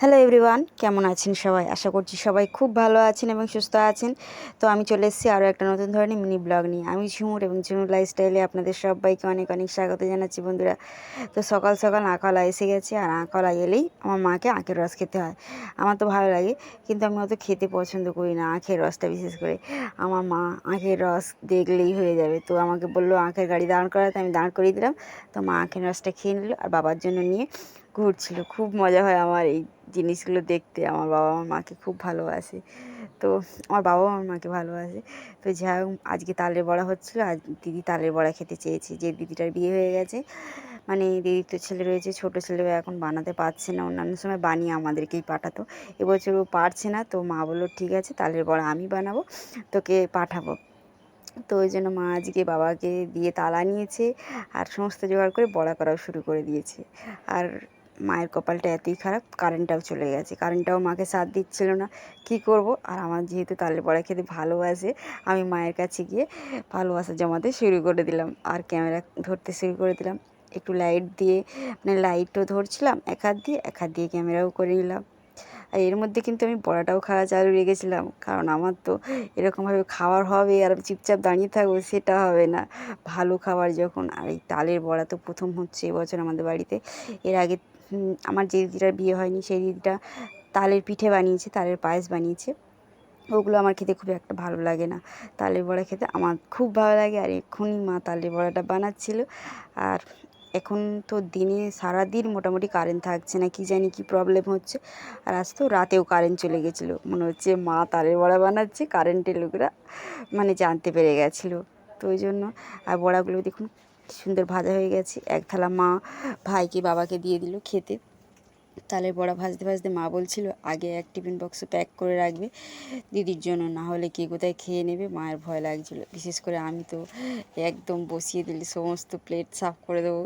Hello everyone, কেমন আছেন সবাই? আশা করছি সবাই খুব ভালো আছেন এবং সুস্থ আছেন। তো আমি চলে এসেছি আরও একটা নতুন ধরনের মিনি ব্লগ নিয়ে। আমি ঝুমুর এবং ঝুমুর লাইফস্টাইলে আপনাদের সবাইকে অনেক অনেক স্বাগত জানাচ্ছি বন্ধুরা। তো সকাল সকাল আঁকওয়ালা এসে গেছে, আর আঁকওয়ালা এলেই আমার মাকে আখের রস খেতে হয়। আমার তো ভালো লাগে, কিন্তু আমি অত খেতে পছন্দ করি না আখের রসটা বিশেষ করে। আমার মা আখের রস দেখলেই হয়ে যাবে, তো আমাকে বললো আখের গাড়ি দাঁড় করাতে, আমি দাঁড় করিয়ে দিলাম। তো মা আখের রসটা খেয়ে নিল আর বাবার জন্য নিয়ে ঘুরছিল। খুব মজা হয় আমার এই জিনিসগুলো দেখতে। আমার বাবা আমার মাকে খুব ভালোবাসে, তো আমার বাবাও আমার মাকে ভালোবাসে। তো যাই হোক, আজকে তালের বড়া হচ্ছিলো। আজ দিদি তালের বড়া খেতে চেয়েছে। যে দিদিটার বিয়ে হয়ে গেছে, মানে দিদির তো ছেলে রয়েছে, ছোটো ছেলে, এখন বানাতে পারছে না। অন্যান্য সময় বানিয়ে আমাদেরকেই পাঠাতো, এবছর ও পারছে না। তো মা বললো ঠিক আছে, তালের বড়া আমি বানাবো, তোকে পাঠাবো। তো ওই জন্য মা আজকে বাবাকে দিয়ে তালা নিয়েছে আর সমস্ত জোগাড় করে বড়া করাও শুরু করে দিয়েছে। আর মায়ের কপালটা এতই খারাপ, কারেন্টটাও চলে গেছে। কারেন্টটাও মাকে সাথ দিচ্ছিল না, কি করব। আর আমার যেহেতু তালের বড়া খেতে ভালোবাসে, আমি মায়ের কাছে গিয়ে ভালোবাসা জমাতে শুরু করে দিলাম আর ক্যামেরা ধরতে শুরু করে দিলাম। একটু লাইট দিয়ে, মানে লাইটও ধরছিলাম এক হাত দিয়ে, এক হাত দিয়ে ক্যামেরাও করে নিলাম। আর এর মধ্যে কিন্তু আমি বড়াটাও খাওয়া চালু রেখেছিলাম, কারণ আমার তো এরকমভাবে খাওয়ার হবে আর আমি চুপচাপ দাঁড়িয়ে থাকবো, সেটা হবে না। ভালো খাবার যখন। আর এই তালের বড়া তো প্রথম হচ্ছে এবছর আমাদের বাড়িতে। এর আগে আমার যে দিদিটার বিয়ে হয়নি, সেই দিদিটা তালের পিঠে বানিয়েছে, তালের পায়েস বানিয়েছে। ওগুলো আমার খেতে খুব একটা ভালো লাগে না। তালের বড়া খেতে আমার খুব ভালো লাগে। আর এক্ষুনি মা তালের বড়াটা বানাচ্ছিল। আর এখন তো দিনে সারাদিন মোটামুটি কারেন্ট থাকছে না, কী জানি কী প্রবলেম হচ্ছে। আর আজ তো রাতেও কারেন্ট চলে গেছিলো, মনে হচ্ছে মা তালের বড়া বানাচ্ছে, কারেন্টের লোকেরা মানে জানতে পেরে গেছিলো। তো ওই জন্য। আর বড়াগুলো দেখুন কী সুন্দর ভাজা হয়ে গেছে। এক থালা মা ভাইকে বাবাকে দিয়ে দিল খেতে। তালের বড়া ভাজতে ভাজতে মা বলছিল আগে এক টিফিন বক্সে প্যাক করে রাখবে দিদির জন্য, না হলে কে কোথায় খেয়ে নেবে। মায়ের ভয় লাগছিল, বিশেষ করে আমি তো একদম বসিয়ে দিলে সমস্ত প্লেট সাফ করে দেবো,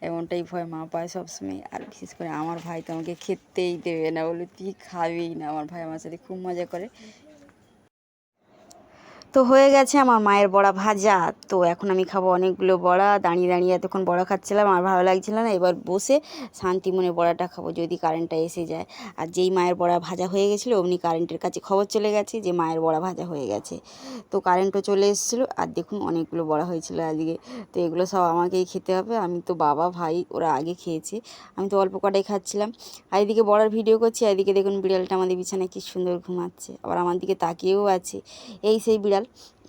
এমনটাই ভয় মা পায় সবসময়। আর বিশেষ করে আমার ভাই তো আমাকে খেতেই দেবে না, বলে তুই খাবেই না। আমার ভাই আমার সাথে খুব মজা করে। তো হয়ে গেছে আমার মায়ের বড়া ভাজা। তো এখন আমি খাবো অনেকগুলো বড়া। দাঁড়িয়ে দাঁড়িয়ে এতক্ষণ বড়া খাচ্ছিলাম, আর ভালো লাগছিল না। এবার বসে শান্তি মনে বড়াটা খাবো, যদি কারেন্টটা এসে যায়। আর যেই মায়ের বড়া ভাজা হয়ে গেছিলো, অমনি কারেন্টের কাছে খবর চলে গেছে যে মায়ের বড়া ভাজা হয়ে গেছে। তো কারেন্টও চলে এসেছিলো। আর দেখুন অনেকগুলো বড়া হয়েছিল আজকে। তো এগুলো সব আমাকেই খেতে হবে। আমি তো বাবা ভাই ওরা আগে খেয়েছে, আমি তো অল্প কটাই খাচ্ছিলাম। আর এদিকে বড়ার ভিডিও করছি, এদিকে দেখুন বিড়ালটা আমাদের বিছানায় কি সুন্দর ঘুমাচ্ছে, আবার আমার দিকে তাকিয়েও আছে। এই সেই বিড়াল,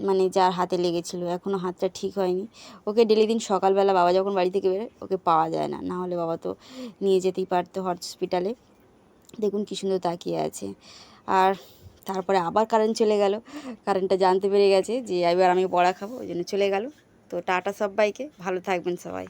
মানে যার হাতে লেগেছিলো, এখনও হাতটা ঠিক হয়নি। ওকে ডেলি দিন সকালবেলা বাবা যখন বাড়ি থেকে বেরোয়, ওকে পাওয়া যায় না, না হলে বাবা তো নিয়ে যেতেই পারতো হসপিটালে। দেখুন কী সুন্দর তাকিয়ে আছে। আর তারপরে আবার কারেন্ট চলে গেল। কারেন্টটা জানতে পেরে গেছে যে এবার আমি বড়া খাবো, ওই জন্য চলে গেল। তো টাটা সবাইকে, ভালো থাকবেন সবাই।